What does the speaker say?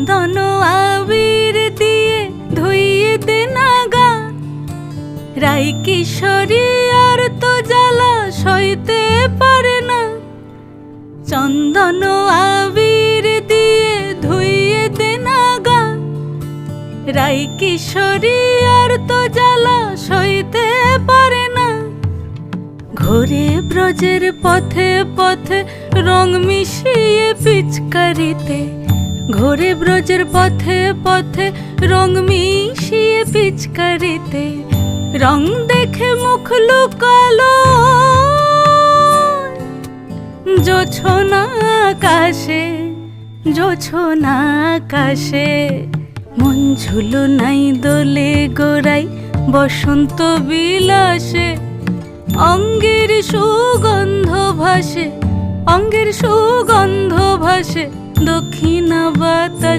চন্দন আবির দিয়ে ধুইয়ে দে না গা, রাই কিশোরী আর তো জ্বালা সইতে পারে না। চন্দন আবির দিয়ে ধুইয়ে দে না গা, রাই কিশোরী আর তো জ্বালা সইতে পারে না। ঘোরে ব্রজের পথে পথে রং মিশিয়ে পিচকারিতে, ঘোরে ব্রজের পথে পথে রং মিশিয়ে পিচকারিতে, রং দেখে মুখ লুকালো জোছনা আকাশে, জোছনা আকাশে। মন ঝুলো নাই দোলে গোড়াই বসন্ত বিলাসে, অঙ্গের সুগন্ধ ভাসে, অঙ্গের সুগন্ধ ভাসে দক্ষিণা বাতাসে।